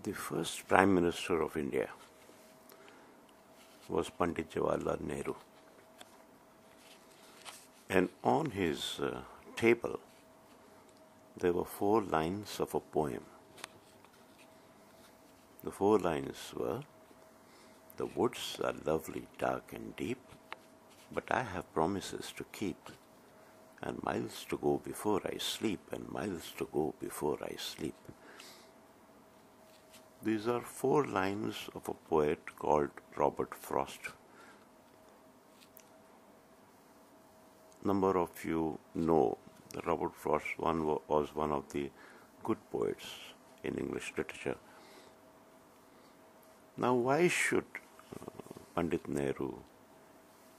The first Prime Minister of India was Pandit Jawaharlal Nehru. And on his table, there were 4 lines of a poem. The 4 lines were, "The woods are lovely, dark and deep, but I have promises to keep, and miles to go before I sleep, and miles to go before I sleep." These are 4 lines of a poet called Robert Frost. Number of you know that Robert Frost was one of the good poets in English literature. Now, why should Pandit Nehru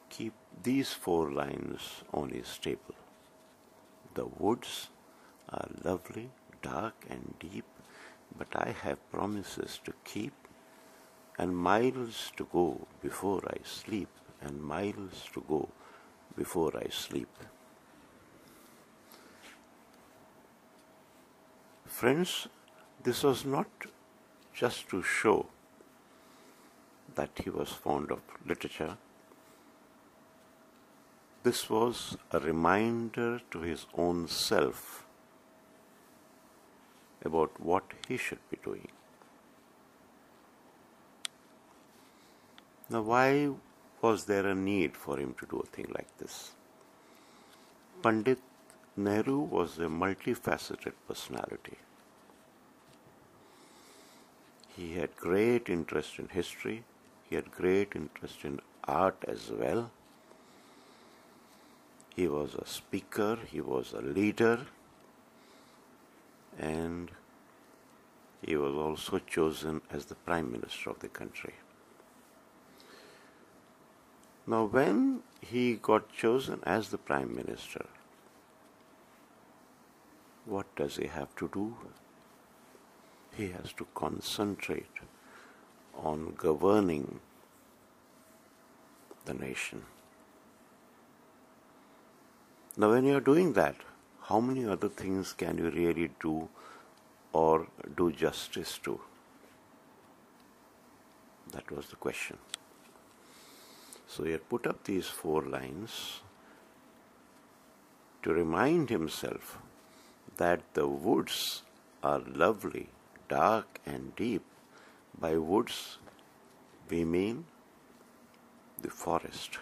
keep these 4 lines on his table? The woods are lovely, dark and deep, but I have promises to keep, and miles to go before I sleep, and miles to go before I sleep. Friends, this was not just to show that he was fond of literature. This was a reminder to his own self about what he should be doing. Now, why was there a need for him to do a thing like this? Pandit Nehru was a multifaceted personality. He had great interest in history. He had great interest in art as well. He was a speaker, he was a leader, and he was also chosen as the Prime Minister of the country. Now, when he got chosen as the Prime Minister, what does he have to do? He has to concentrate on governing the nation. Now, when you are doing that, how many other things can you really do or do justice to? That was the question. So he had put up these 4 lines to remind himself that the woods are lovely, dark and deep. By woods, we mean the forest.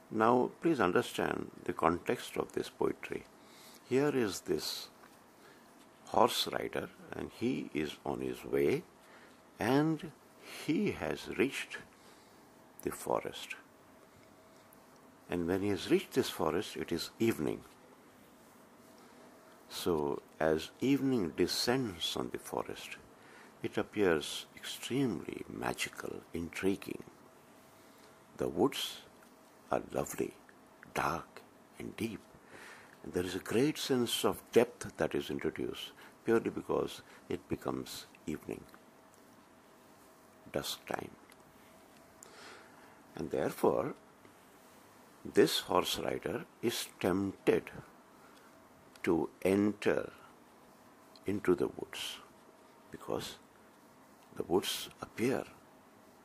Now, please understand the context of this poetry. Here is this horse rider, and he is on his way, and he has reached the forest. And when he has reached this forest, it is evening. So, as evening descends on the forest, it appears extremely magical, intriguing. The woods are lovely, dark and deep. And there is a great sense of depth that is introduced purely because it becomes evening, dusk time. And therefore, this horse rider is tempted to enter into the woods because the woods appear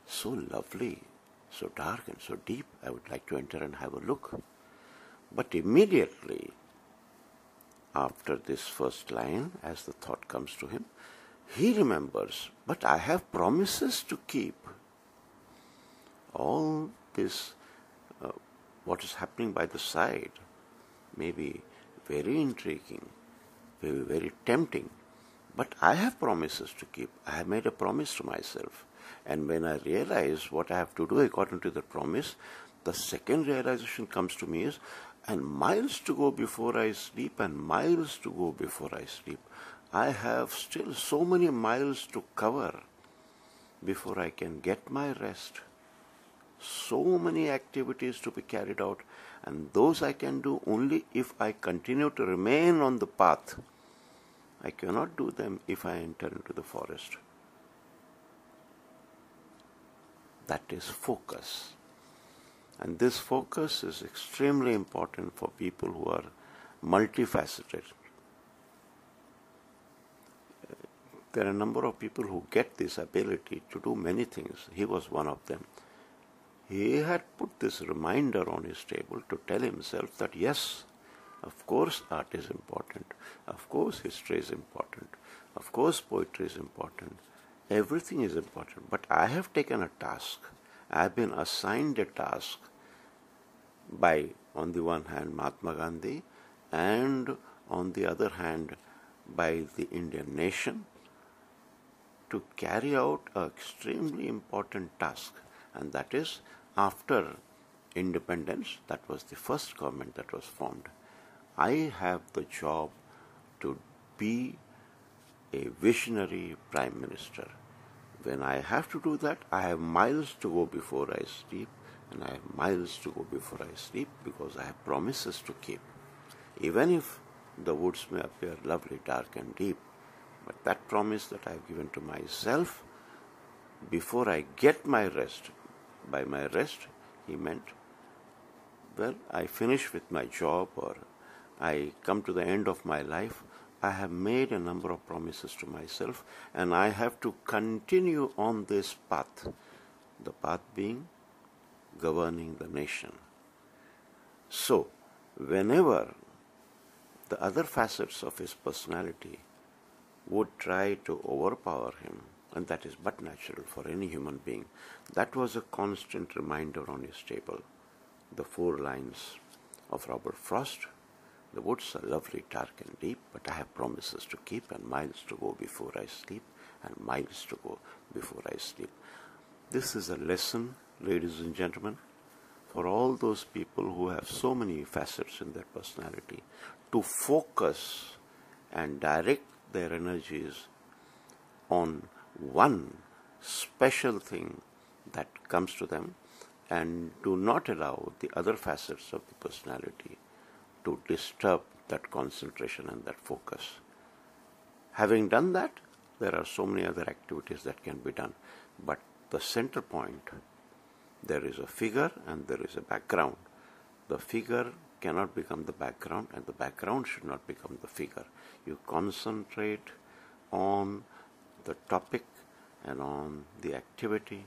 so lovely, so dark and so deep. I would like to enter and have a look. But immediately after this first line, as the thought comes to him, he remembers, but I have promises to keep. All this, what is happening by the side, may be very intriguing, may be very tempting, but I have promises to keep. I have made a promise to myself. And when I realize what I have to do according to the promise, the second realization comes to me is, and miles to go before I sleep, and miles to go before I sleep. I have still so many miles to cover before I can get my rest. So many activities to be carried out, and those I can do only if I continue to remain on the path. I cannot do them if I enter into the forest. That is focus. And this focus is extremely important for people who are multifaceted. There are a number of people who get this ability to do many things. He was one of them. He had put this reminder on his table to tell himself that yes, of course art is important, of course history is important, of course poetry is important, everything is important, but I have taken a task. I have been assigned a task by, on the one hand, Mahatma Gandhi, and on the other hand, by the Indian nation, to carry out an extremely important task, and that is, after independence, that was the first government that was formed, I have the job to be a visionary prime minister. When I have to do that, I have miles to go before I sleep, and I have miles to go before I sleep because I have promises to keep. Even if the woods may appear lovely, dark and deep, but that promise that I have given to myself before I get my rest, by my rest, he meant, well, I finish with my job or I come to the end of my life, I have made a number of promises to myself and I have to continue on this path, the path being governing the nation. So, whenever the other facets of his personality would try to overpower him, and that is but natural for any human being, that was a constant reminder on his table. The 4 lines of Robert Frost: the woods are lovely, dark and deep, but I have promises to keep and miles to go before I sleep, and miles to go before I sleep. This is a lesson, ladies and gentlemen, for all those people who have so many facets in their personality, to focus and direct their energies on one special thing that comes to them, and do not allow the other facets of the personality to disturb that concentration and that focus. Having done that, there are so many other activities that can be done, but the center point, there is a figure and there is a background. The figure cannot become the background and the background should not become the figure. You concentrate on the topic and on the activity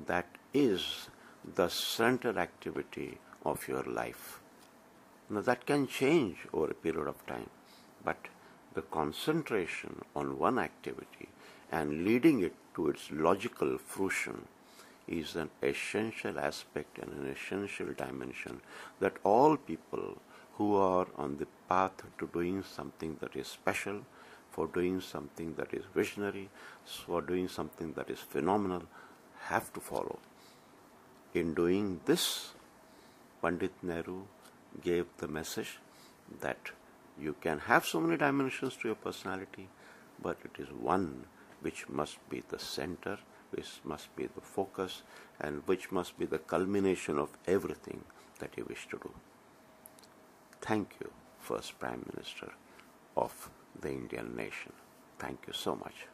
that is the central activity of your life. Now that can change over a period of time, but the concentration on one activity and leading it to its logical fruition is an essential aspect and an essential dimension that all people who are on the path to doing something that is special, for doing something that is visionary, for doing something that is phenomenal, have to follow. In doing this, Pandit Nehru gave the message that you can have so many dimensions to your personality, but it is one which must be the center, which must be the focus, and which must be the culmination of everything that you wish to do. Thank you, first Prime Minister of the Indian nation. Thank you so much.